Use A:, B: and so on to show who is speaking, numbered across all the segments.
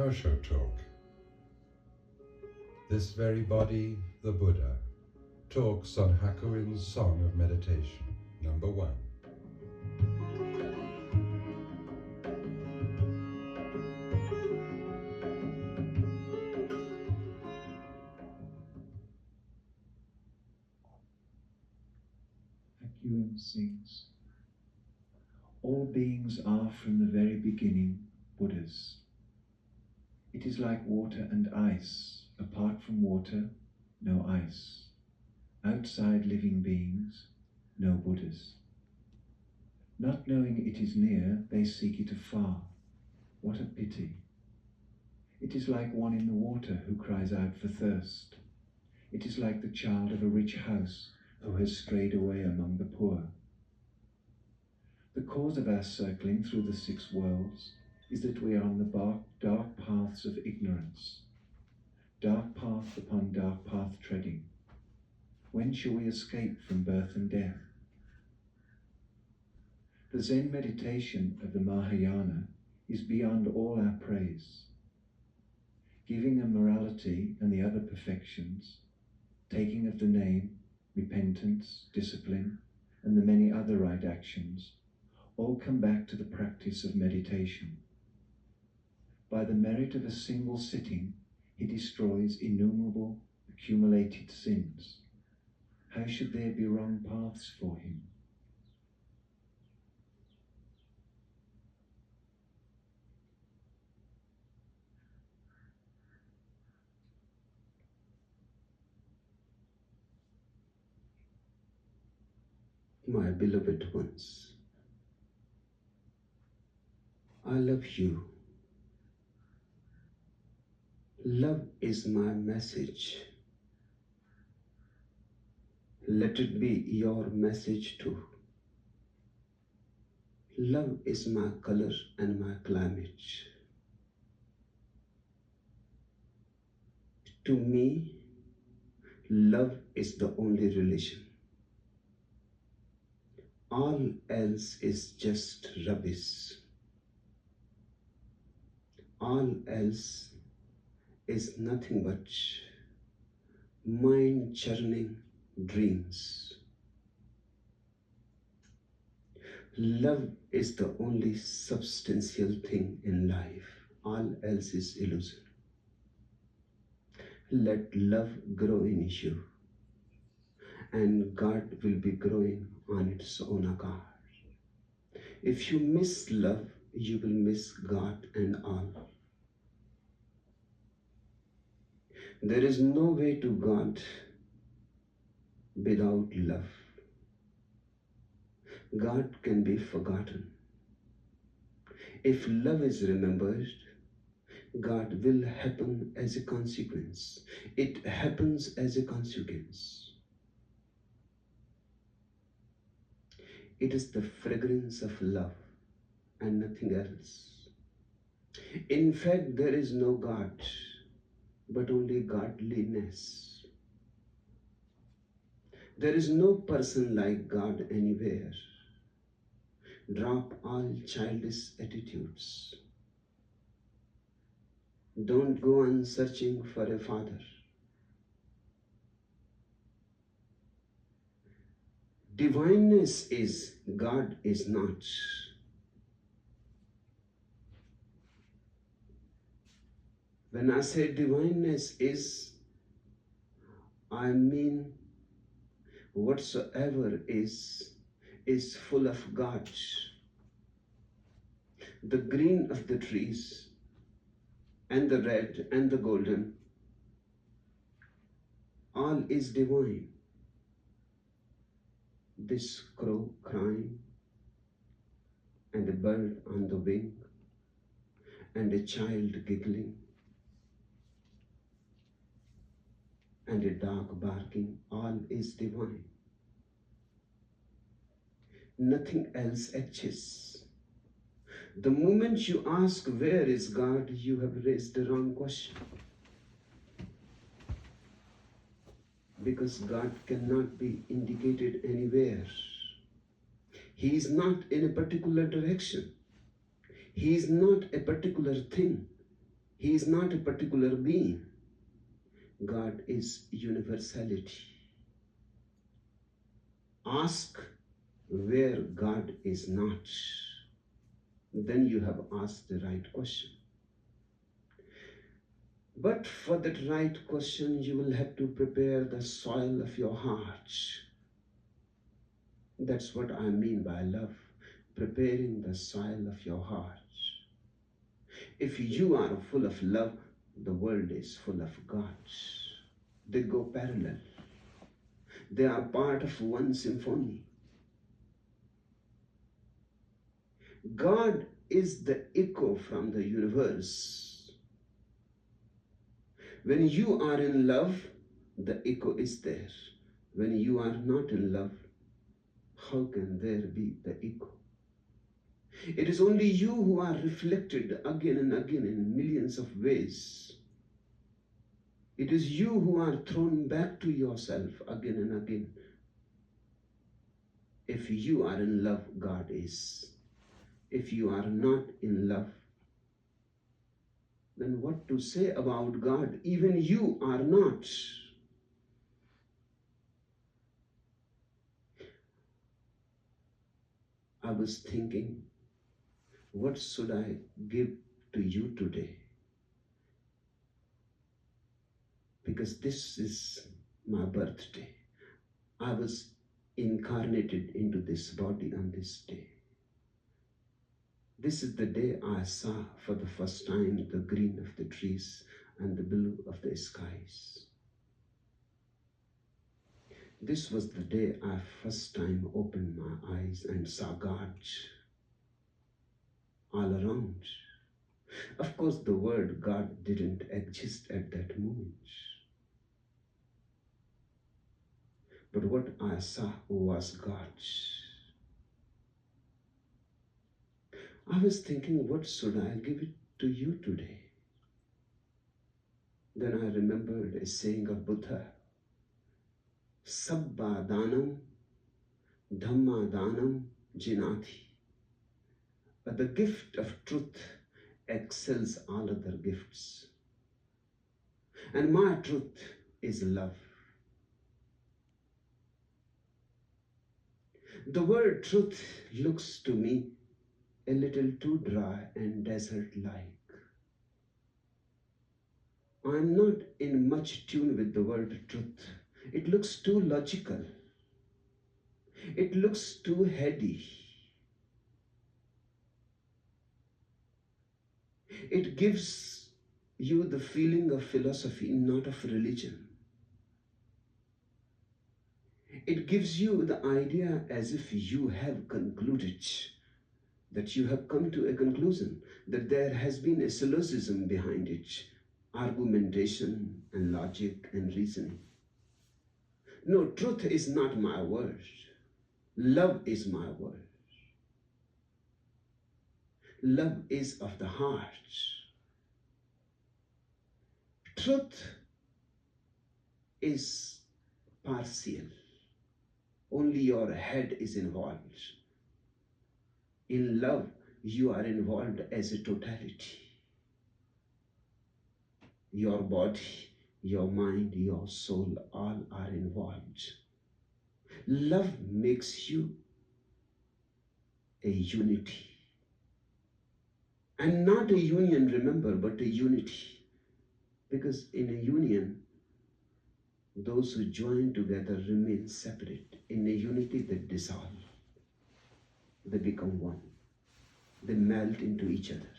A: Osho talk. This very body, the Buddha, talks on Hakuin's Song of Meditation, number 1.
B: Hakuin sings, all beings are from the very beginning Buddhas. It is like water and ice. Apart from water, no ice. Outside living beings, no Buddhas. Not knowing it is near, they seek it afar. What a pity. It is like one in the water who cries out for thirst. It is like the child of a rich house who has strayed away among the poor. The cause of our circling through the 6 worlds is that we are on the dark paths of ignorance. Dark path upon dark path treading. When shall we escape from birth and death? The Zen meditation of the Mahayana is beyond all our praise. Giving a morality and the other perfections, taking of the name, repentance, discipline, and the many other right actions, all come back to the practice of meditation. By the merit of a single sitting, he destroys innumerable accumulated sins. How should there be wrong paths for him?
C: My beloved ones, I love you. Love is my message. Let it be your message too. Love is my color and my climate. To me, love is the only religion. All else is just rubbish. All else is nothing but mind-churning dreams. Love is the only substantial thing in life. All else is illusion. Let love grow in you, and God will be growing on its own account. If you miss love, you will miss God and all. There is no way to God without love. God can be forgotten. If love is remembered, God will happen as a consequence. It happens as a consequence. It is the fragrance of love and nothing else. In fact, there is no God, but only godliness. There is no person like God anywhere. Drop all childish attitudes. Don't go on searching for a father. Divineness is, God is not. When I say divineness is, I mean whatsoever is full of God. The green of the trees and the red and the golden, all is divine. This crow crying, and a bird on the wing, and a child giggling, and a dog barking, all is divine. Nothing else exists. The moment you ask where is God, you have raised the wrong question. Because God cannot be indicated anywhere. He is not in a particular direction. He is not a particular thing. He is not a particular being. God is universality. Ask where God is not. Then you have asked the right question. But for that right question, you will have to prepare the soil of your heart. That's what I mean by love, preparing the soil of your heart. If you are full of love, the world is full of God. They go parallel. They are part of one symphony. God is the echo from the universe. When you are in love, the echo is there. When you are not in love, how can there be the echo? It is only you who are reflected again and again in millions of ways. It is you who are thrown back to yourself again and again. If you are in love, God is. If you are not in love, then what to say about God? Even you are not. I was thinking, what should I give to you today? Because this is my birthday. I was incarnated into this body on this day. This is the day I saw for the first time the green of the trees and the blue of the skies. This was the day I first time opened my eyes and saw God all around. Of course, the word God didn't exist at that moment. But what I saw was God. I was thinking, what should I give it to you today? Then I remembered a saying of Buddha, Sabba Danam, Dhamma Danam Jinati. But the gift of truth excels all other gifts. And my truth is love. The word truth looks to me a little too dry and desert-like. I'm not in much tune with the word truth. It looks too logical. It looks too heady. It gives you the feeling of philosophy, not of religion. It gives you the idea as if you have concluded, that you have come to a conclusion, that there has been a syllogism behind it, argumentation and logic and reasoning. No, truth is not my word. Love is my word. Love is of the heart. Truth is partial. Only your head is involved. In love, you are involved as a totality. Your body, your mind, your soul, all are involved. Love makes you a unity. And not a union, remember, but a unity. Because in a union, those who join together remain separate. In a unity, they dissolve. They become one. They melt into each other.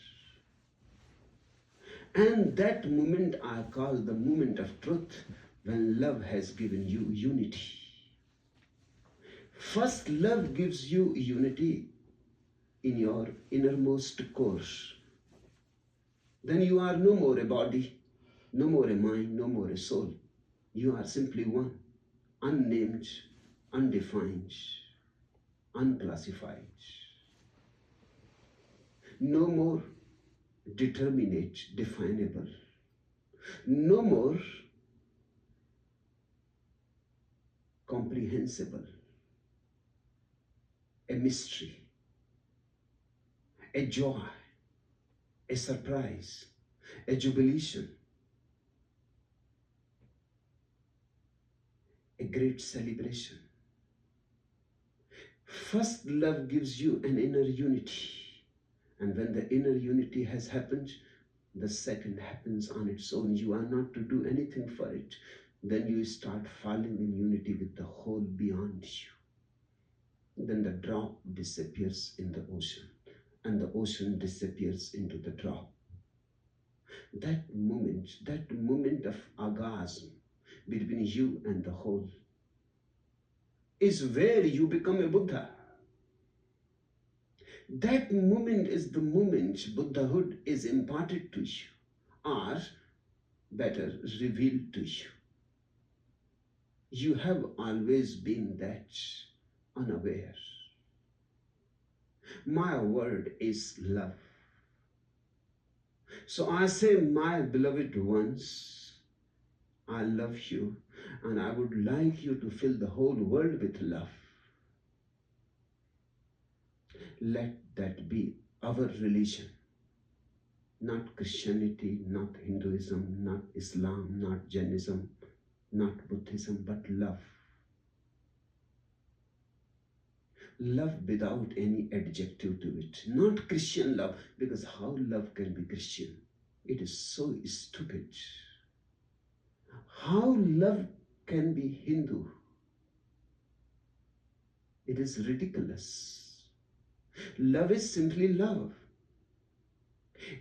C: And that moment I call the moment of truth, when love has given you unity. First, love gives you unity in your innermost core. Then you are no more a body, no more a mind, no more a soul. You are simply one, unnamed, undefined, unclassified. No more determinate, definable. No more comprehensible. A mystery, a joy, a surprise. a jubilation, a great celebration. First, love gives you an inner unity. And when the inner unity has happened, the second happens on its own. You are not to do anything for it. Then you start falling in unity with the whole beyond you. Then the drop disappears in the ocean, and the ocean disappears into the drop. That moment of orgasm between you and the whole, is where you become a Buddha. That moment is the moment Buddhahood is imparted to you, or better, revealed to you. You have always been that, unaware. My word is love. So I say, my beloved ones, I love you, and I would like you to fill the whole world with love. Let that be our religion. Not Christianity, not Hinduism, not Islam, not Jainism, not Buddhism, but love. Love without any adjective to it. Not Christian love, because how love can be Christian? It is so stupid. How love can be Hindu? It is ridiculous. Love is simply love.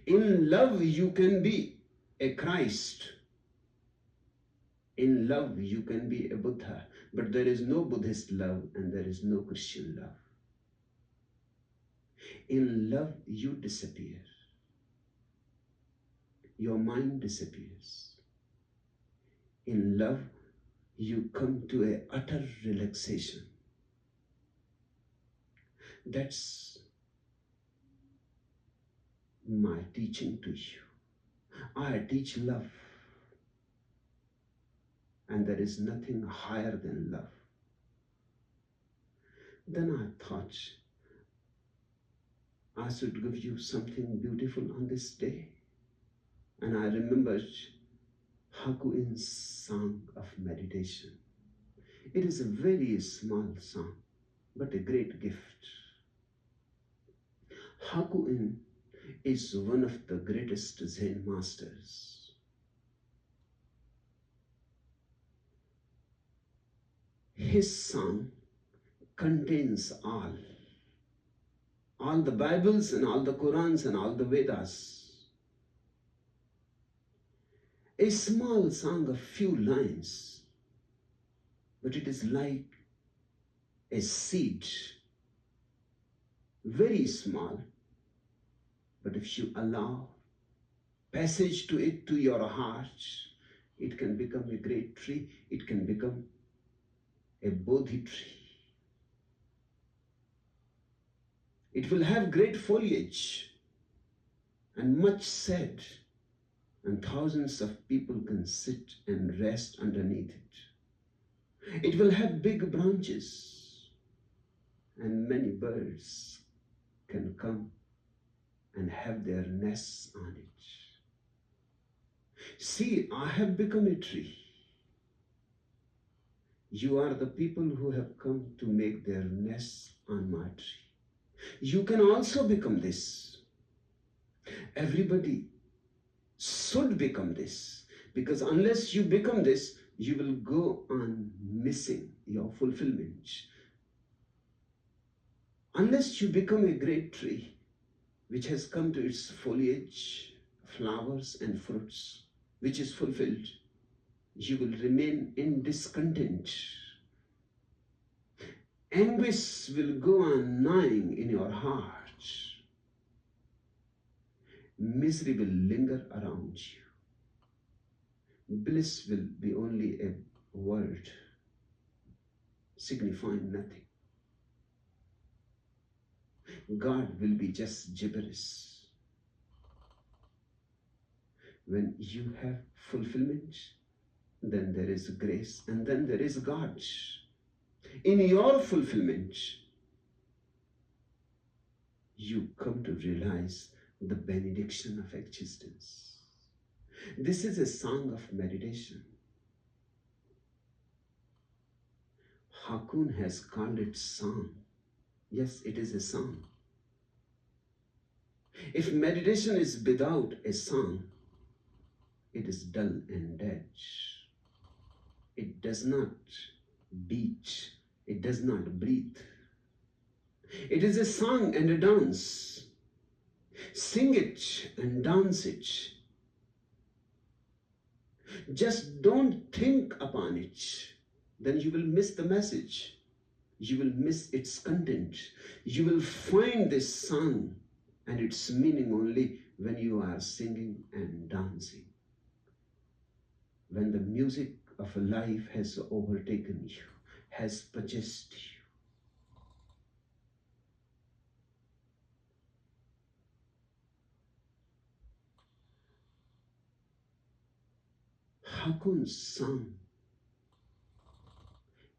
C: In love, you can be a Christ. In love, you can be a Buddha. But there is no Buddhist love and there is no Christian love. In love, you disappear. Your mind disappears. In love, you come to an utter relaxation. That's my teaching to you. I teach love. And there is nothing higher than love. Then I thought I should give you something beautiful on this day. And I remembered Hakuin's song of meditation. It is a very small song, but a great gift. Hakuin is one of the greatest Zen masters. His song contains all the Bibles and all the Qurans and all the Vedas. A small song of few lines, but it is like a seed, very small, but if you allow passage to it, to your heart, it can become a great tree. It can become a Bodhi tree. It will have great foliage and much shade, and thousands of people can sit and rest underneath it. It will have big branches, and many birds can come and have their nests on it. See, I have become a tree. You are the people who have come to make their nests on my tree. You can also become this. Everybody should become this, because unless you become this, you will go on missing your fulfillment. Unless you become a great tree which has come to its foliage, flowers and fruits, which is fulfilled, you will remain in discontent. Anguish will go on gnawing in your heart. Misery will linger around you. Bliss will be only a word signifying nothing. God will be just gibberish. When you have fulfillment, then there is grace, and then there is God. In your fulfillment, you come to realize the benediction of existence. This is a song of meditation. Hakuin has called it song. Yes, it is a song. If meditation is without a song, it is dull and dead. It does not beat. It does not breathe. It is a song and a dance. Sing it and dance it. Just don't think upon it. Then you will miss the message. You will miss its content. You will find this song and its meaning only when you are singing and dancing. When the music of life has overtaken you, has possessed you. Hakuin's song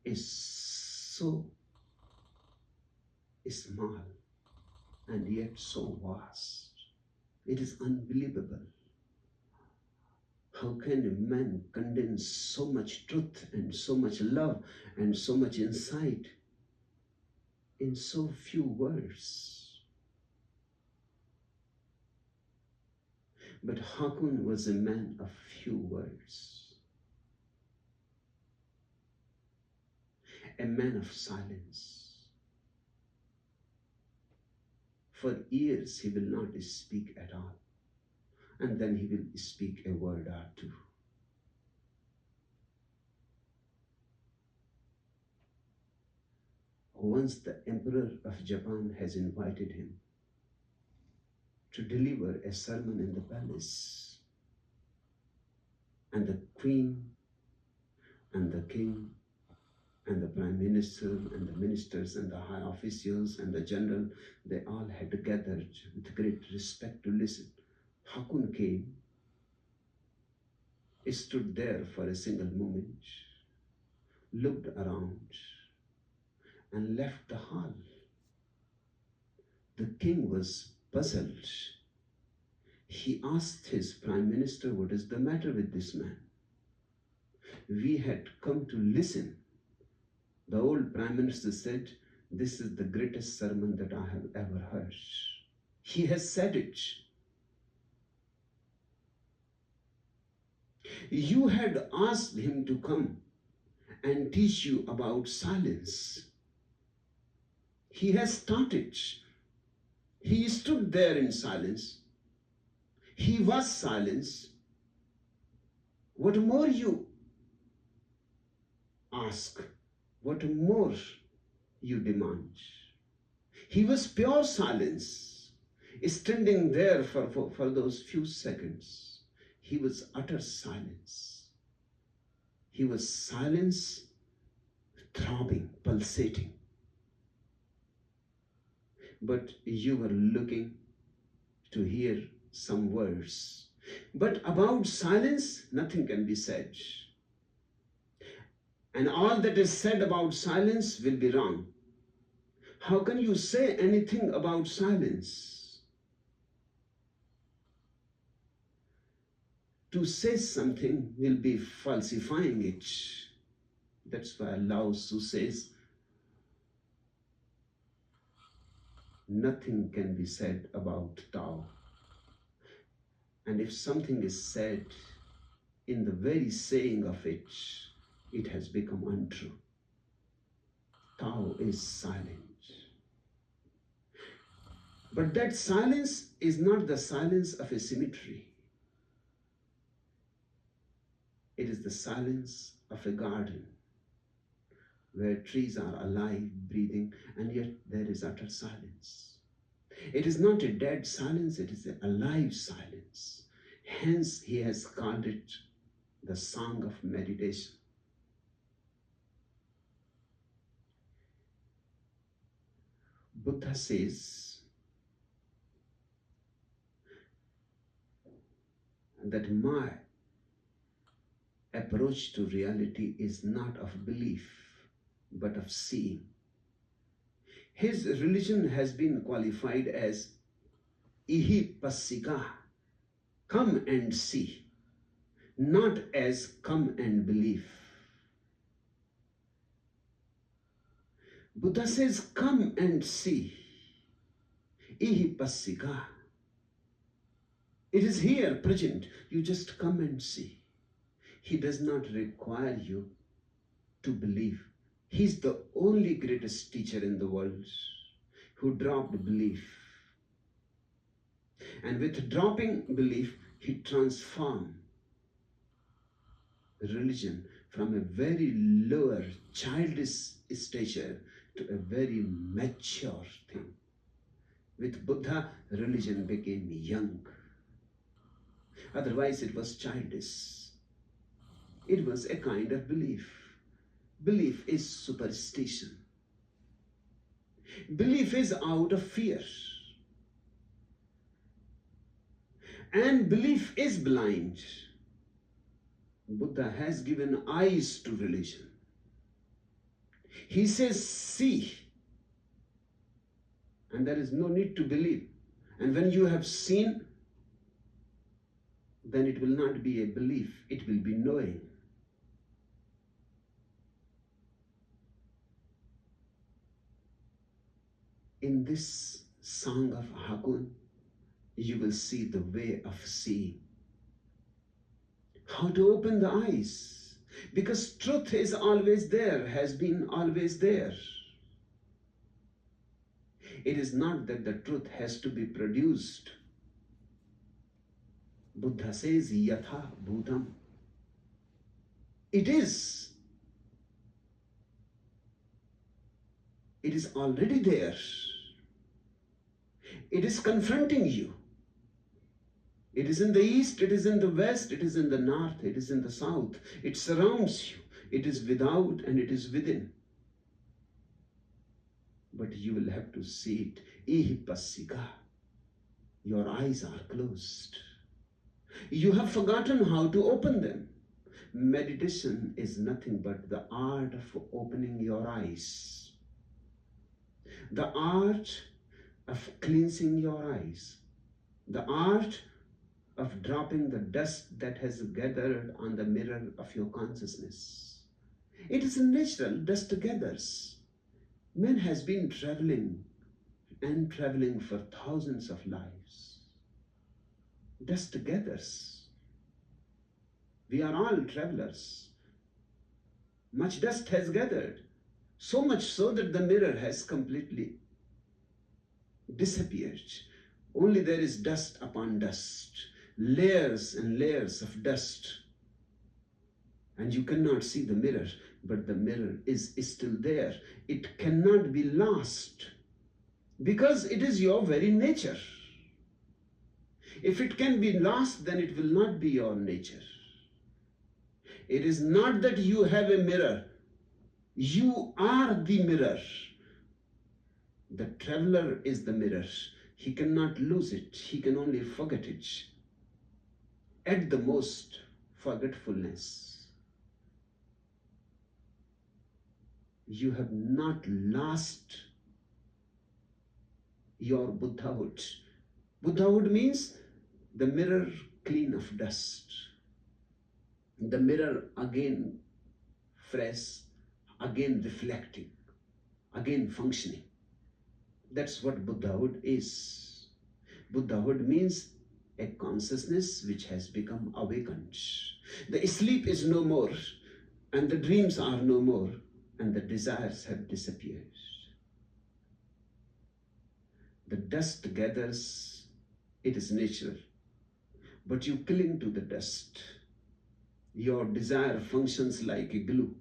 C: is so small and yet so vast. It is unbelievable. How can a man condense so much truth and so much love and so much insight in so few words? But Hakuin was a man of few words, a man of silence. For years he will not speak at all, and then he will speak a word or two. Once the Emperor of Japan has invited him to deliver a sermon in the palace, and the Queen and the King and the Prime Minister and the ministers and the high officials and the general, they all had gathered with great respect to listen. Hakuin came, stood there for a single moment, looked around and left the hall. The king was puzzled. He asked his prime minister, what is the matter with this man? We had come to listen. The old prime minister said, this is the greatest sermon that I have ever heard. He has said it. You had asked him to come and teach you about silence. He has started. He stood there in silence. He was silence. What more you ask? What more you demand? He was pure silence, standing there for those few seconds. He was utter silence. He was silence, throbbing, pulsating. But you were looking to hear some words. But about silence, nothing can be said. And all that is said about silence will be wrong. How can you say anything about silence? To say something will be falsifying it. That's why Lao Tzu says, nothing can be said about Tao. And if something is said, in the very saying of it, it has become untrue. Tao is silent. But that silence is not the silence of a cemetery. It is the silence of a garden where trees are alive, breathing, and yet there is utter silence. It is not a dead silence, it is an alive silence. Hence, he has called it the song of meditation. Buddha says that my approach to reality is not of belief, but of seeing. His religion has been qualified as ihi passika, come and see. not as come and believe. Buddha says, come and see. Ihi passika. It is here present. You just come and see. He does not require you to believe. He's the only greatest teacher in the world who dropped belief. And with dropping belief, he transformed religion from a very lower, childish stature to a very mature thing. With Buddha, religion became young. Otherwise, it was childish. It was a kind of belief. Belief is superstition. Belief is out of fear. And belief is blind. Buddha has given eyes to religion. He says, see. And there is no need to believe. And when you have seen, then it will not be a belief, it will be knowing. In this song of Hakuin, you will see the way of seeing. How to open the eyes. Because truth is always there, has been always there. It is not that the truth has to be produced. Buddha says, yatha bhutam. It is. It is already there. It is confronting you. It is in the east, it is in the west, it is in the north, it is in the south. It surrounds you. It is without and it is within. But you will have to see it. Ihi passika. Your eyes are closed. You have forgotten how to open them. Meditation is nothing but the art of opening your eyes. The art of cleansing your eyes. The art of dropping the dust that has gathered on the mirror of your consciousness. It is natural, dust gathers. Man has been traveling and traveling for thousands of lives. Dust gathers. We are all travelers. Much dust has gathered, so much so that the mirror has completely disappeared. Only there is dust upon dust, layers and layers of dust. And you cannot see the mirror, but the mirror is still there. It cannot be lost because it is your very nature. If it can be lost, then it will not be your nature. It is not that you have a mirror. You are the mirror. The traveler is the mirror. He cannot lose it. He can only forget it. At the most, forgetfulness. You have not lost your Buddhahood. Buddhahood means the mirror clean of dust. The mirror again fresh, again reflecting, again functioning. That's what Buddhahood is. Buddhahood means a consciousness which has become awakened. The sleep is no more, and the dreams are no more, and the desires have disappeared. The dust gathers, it is natural, but you cling to the dust. Your desire functions like a glue.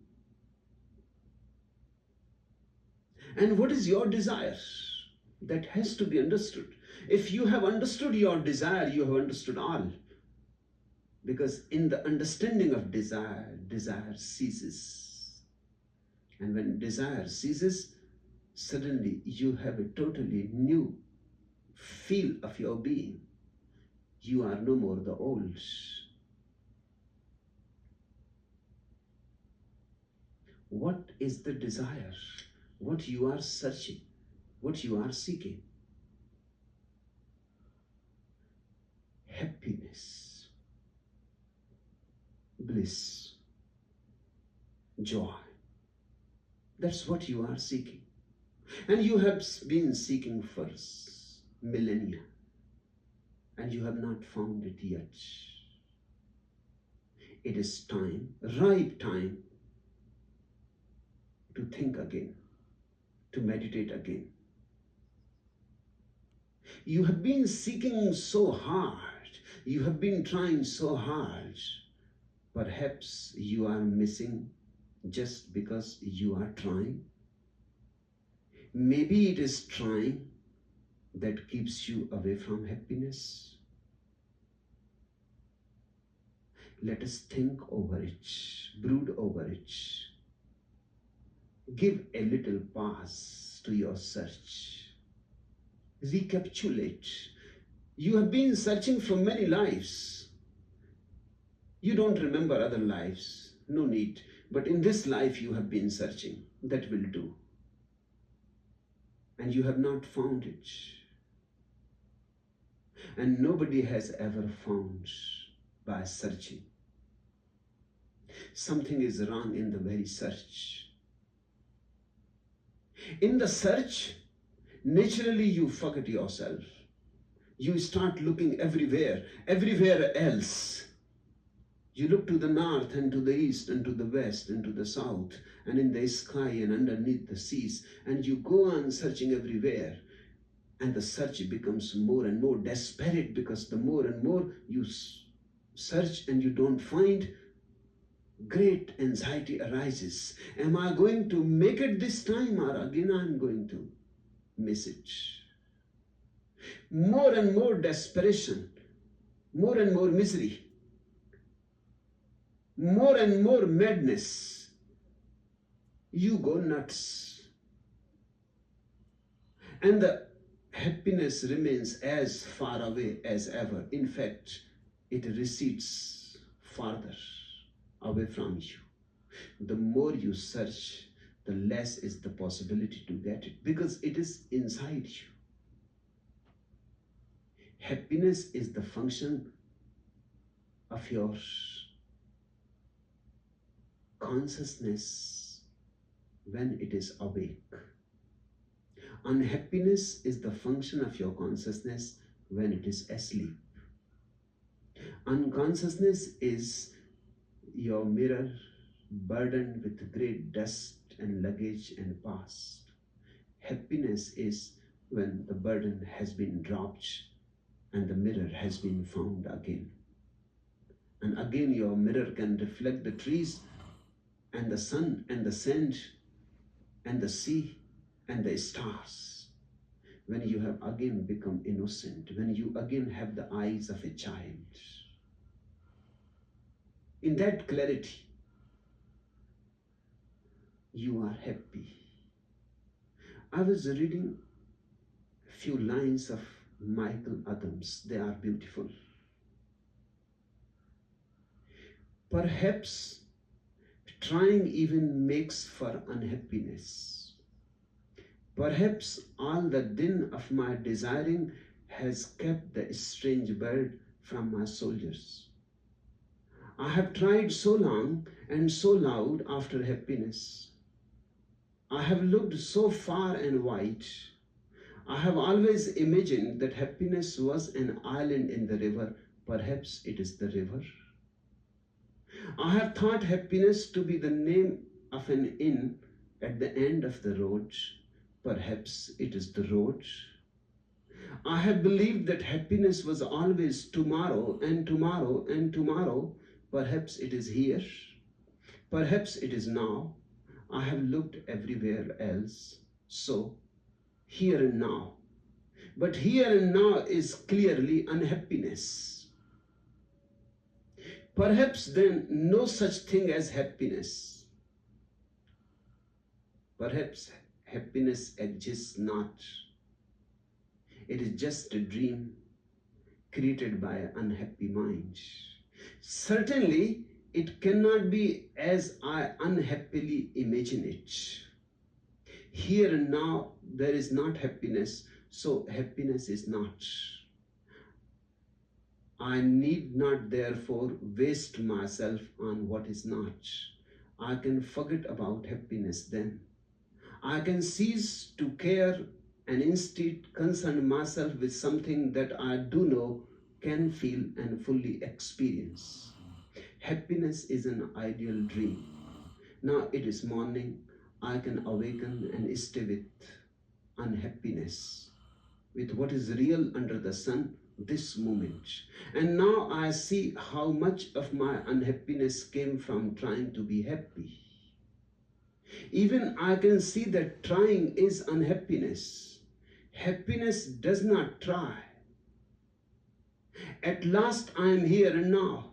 C: And what is your desire? That has to be understood. If you have understood your desire, you have understood all. Because in the understanding of desire, desire ceases. And when desire ceases, suddenly you have a totally new feel of your being. You are no more the old. What is the desire? What you are searching? What you are seeking? Happiness. bliss, joy. That's what you are seeking. And you have been seeking for millennia, and you have not found it yet. It is time, ripe time, to think again, to meditate again. You have been seeking so hard, you have been trying so hard. Perhaps you are missing just because you are trying. Maybe it is trying that keeps you away from happiness. Let us think over it, brood over it. Give a little pause to your search. Recapitulate. You have been searching for many lives. You don't remember other lives, no need. But in this life you have been searching. That will do. And you have not found it. And nobody has ever found by searching. Something is wrong in the very search. In the search, naturally you forget yourself. You start looking everywhere else. You look to the north and to the east and to the west and to the south and in the sky and underneath the seas, and you go on searching everywhere. And the search becomes more and more desperate, because the more and more you search and you don't find, great anxiety arises. Am I going to make it this time, or again I'm going to miss it? More and more desperation, more and more misery, more and more madness. You go nuts. And the happiness remains as far away as ever. In fact, it recedes farther away from you. The more you search, the less is the possibility to get it, because it is inside you. Happiness is the function of your consciousness when it is awake. Unhappiness is the function of your consciousness when it is asleep. Unconsciousness is your mirror burdened with great dust and luggage and past. Happiness is when the burden has been dropped and the mirror has been found again. And again your mirror can reflect the trees and the sun and the sand and the sea and the stars. When you have again become innocent, when you again have the eyes of a child. In that clarity, you are happy. I was reading a few lines of Michael Adams. They are beautiful. Perhaps trying even makes for unhappiness. Perhaps all the din of my desiring has kept the strange bird from my soldiers. I have tried so long and so loud after happiness. I have looked so far and wide. I have always imagined that happiness was an island in the river. Perhaps it is the river. I have thought happiness to be the name of an inn at the end of the road. Perhaps it is the road. I have believed that happiness was always tomorrow and tomorrow and tomorrow. Perhaps it is here. Perhaps it is now. I have looked everywhere else. So, here and now. But here and now is clearly unhappiness. Perhaps then no such thing as happiness. Perhaps happiness exists not. It is just a dream created by an unhappy mind. Certainly, it cannot be as I unhappily imagine it. Here and now, there is not happiness, so happiness is not. I need not therefore waste myself on what is not. I can forget about happiness then. I can cease to care and instead concern myself with something that I do know, can feel, and fully experience. Happiness is an ideal dream. Now it is morning. I can awaken and stay with unhappiness, with what is real under the sun this moment. And now I see how much of my unhappiness came from trying to be happy. Even I can see that trying is unhappiness. Happiness does not try. At last I am here and now.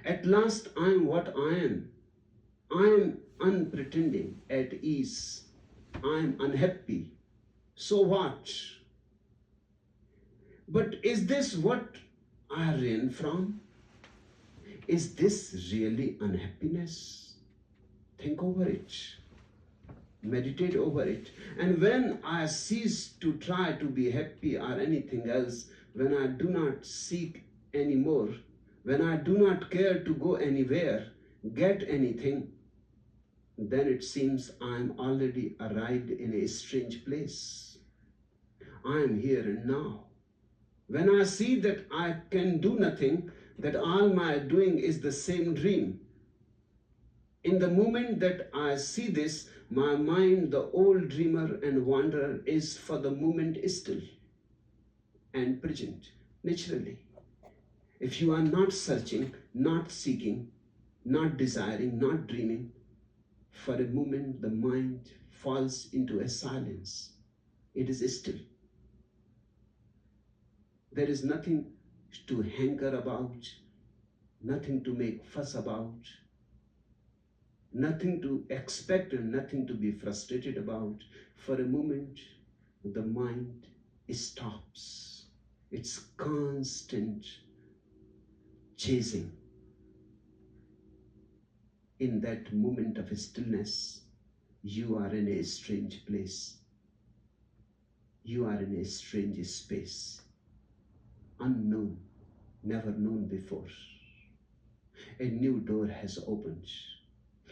C: At last I am what I am. I am unpretending, at ease. I am unhappy. So what? But is this what I ran from? Is this really unhappiness? Think over it. Meditate over it. And when I cease to try to be happy or anything else, when I do not seek anymore, when I do not care to go anywhere, get anything, then it seems I am already arrived in a strange place. I am here and now. When I see that I can do nothing, that all my doing is the same dream, in the moment that I see this, my mind, the old dreamer and wanderer, is for the moment still and present, naturally. If you are not searching, not seeking, not desiring, not dreaming, for a moment the mind falls into a silence. It is still. There is nothing to hanker about, nothing to make fuss about, nothing to expect and nothing to be frustrated about. For a moment, the mind stops. It's constant chasing. In that moment of stillness, you are in a strange place. You are in a strange space, unknown, never known before. A new door has opened.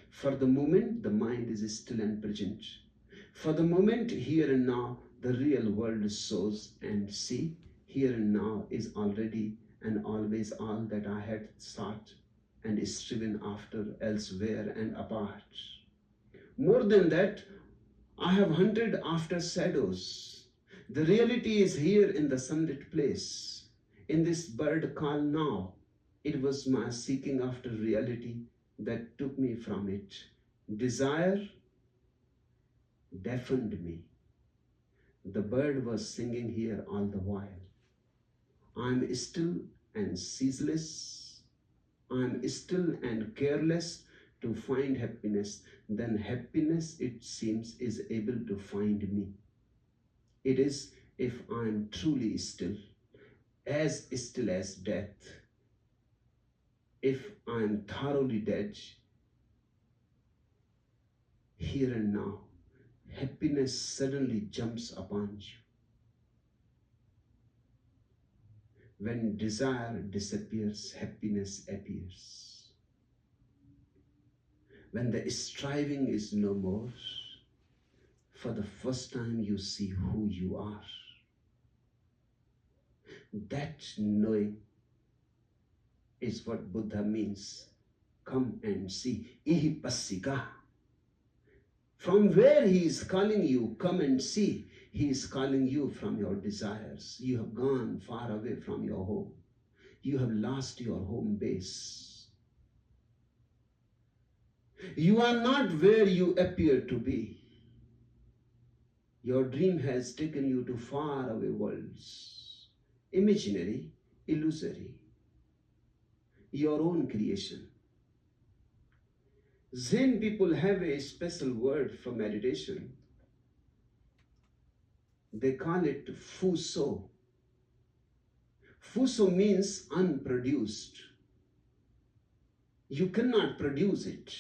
C: For the moment, the mind is still and present. For the moment, here and now, the real world shows and see. Here and now is already and always all that I had sought and striven after elsewhere and apart. More than that, I have hunted after shadows. The reality is here in the sunlit place, in this bird call now. It was my seeking after reality that took me from it. Desire deafened me. The bird was singing here all the while. I am still and ceaseless. I am still and careless to find happiness. Then happiness, it seems, is able to find me. It is if I am truly still as death. If I am thoroughly dead, here and now, happiness suddenly jumps upon you. When desire disappears, happiness appears. When the striving is no more, for the first time you see who you are. That knowing is what Buddha means. Come and see. Ihi passika. From where he is calling you, come and see. He is calling you from your desires. You have gone far away from your home. You have lost your home base. You are not where you appear to be. Your dream has taken you to far away worlds, imaginary, illusory, your own creation. Zen people have a special word for meditation. They call it fuso. Fuso means unproduced. You cannot produce it.